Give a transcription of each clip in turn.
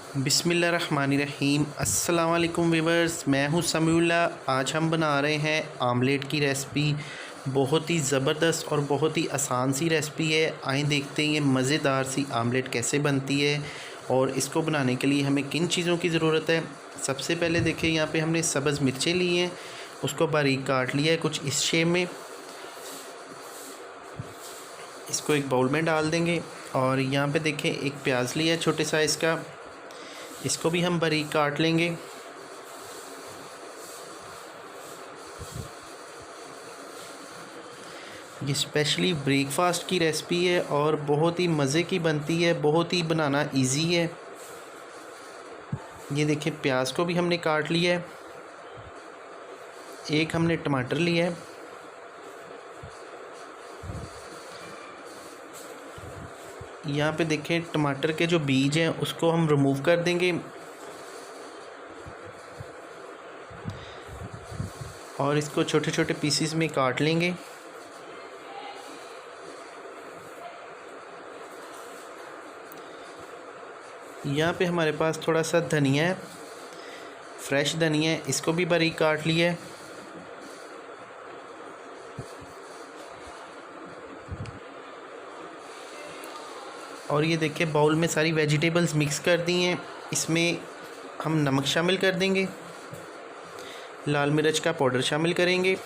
बिस्मिल्लाहिर्रहमानिर्रहीम। अस्सलाम वालेकुम व्यूअर्स, मैं हूं समीउल्लाह। आज हम बना रहे हैं आमलेट की रेसिपी। बहुत ही ज़बरदस्त और बहुत ही आसान सी रेसिपी है। आइए देखते हैं ये मज़ेदार सी आमलेट कैसे बनती है और इसको बनाने के लिए हमें किन चीज़ों की ज़रूरत है। सबसे पहले देखिए, यहाँ पे हमने सब्ज़ मिर्चें ली हैं, उसको बारीक काट लिया है कुछ इस शेप में। इसको एक बाउल में डाल देंगे। और यहाँ पे देखें एक प्याज लिया है छोटे साइज़ का, इसको भी हम बारीक काट लेंगे। ये स्पेशली ब्रेकफास्ट की रेसिपी है और बहुत ही मज़े की बनती है, बहुत ही बनाना इजी है। ये देखिए प्याज को भी हमने काट लिया है। एक हमने टमाटर लिया है। यहाँ पे देखें टमाटर के जो बीज हैं उसको हम रिमूव कर देंगे और इसको छोटे छोटे पीसेस में काट लेंगे। यहाँ पे हमारे पास थोड़ा सा धनिया है, फ्रेश धनिया है, इसको भी बारीक काट लिया है। और ये देखिए बाउल में सारी वेजिटेबल्स मिक्स कर दी हैं। इसमें हम नमक शामिल कर देंगे, लाल मिर्च का पाउडर शामिल करेंगे,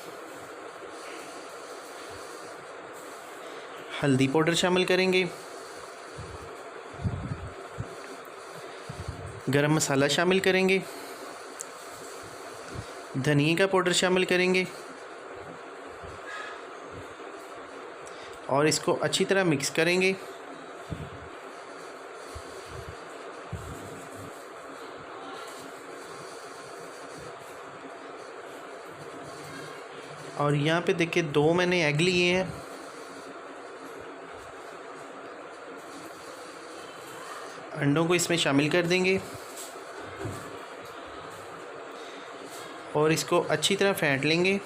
हल्दी पाउडर शामिल करेंगे, गरम मसाला शामिल करेंगे, धनिया का पाउडर शामिल करेंगे और इसको अच्छी तरह मिक्स करेंगे। और यहाँ पे देखिए 2 मैंने एग लिए हैं। अंडों को इसमें शामिल कर देंगे और इसको अच्छी तरह फेंट लेंगे।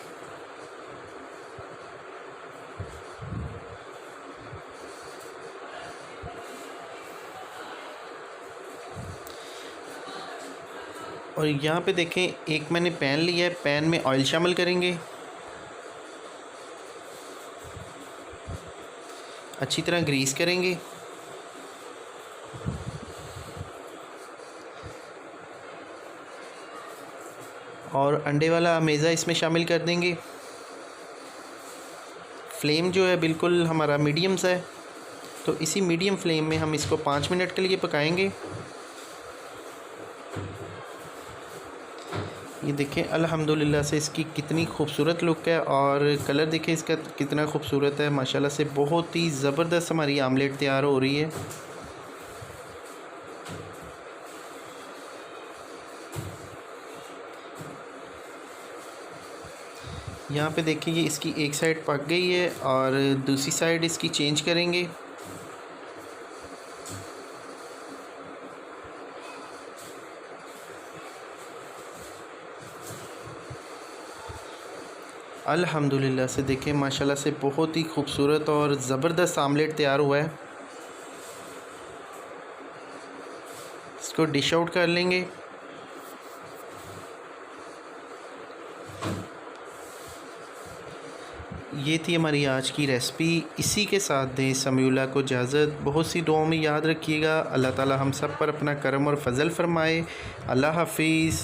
और यहाँ पे देखें एक मैंने पैन लिया है, पैन में ऑयल शामिल करेंगे, अच्छी तरह ग्रीस करेंगे और अंडे वाला अमेज़ा इसमें शामिल कर देंगे। फ्लेम जो है बिल्कुल हमारा मीडियम सा है, तो इसी मीडियम फ्लेम में हम इसको 5 मिनट के लिए पकाएंगे। ये देखें अल्हम्दुलिल्लाह से इसकी कितनी खूबसूरत लुक है और कलर देखें इसका कितना खूबसूरत है। माशाल्लाह से बहुत ही ज़बरदस्त हमारी आमलेट तैयार हो रही है। यहाँ पे देखिए ये इसकी एक साइड पक गई है और दूसरी साइड इसकी चेंज करेंगे। अल्हम्दुलिल्लाह से देखें माशाल्लाह से बहुत ही खूबसूरत और ज़बरदस्त आमलेट तैयार हुआ है। इसको डिश आउट कर लेंगे। ये थी हमारी आज की रेसिपी। इसी के साथ दें समीउल्लाह को इजाज़त। बहुत सी दुआओं में याद रखिएगा। अल्लाह ताला हम सब पर अपना करम और फजल फरमाए। अल्लाह हाफिज़।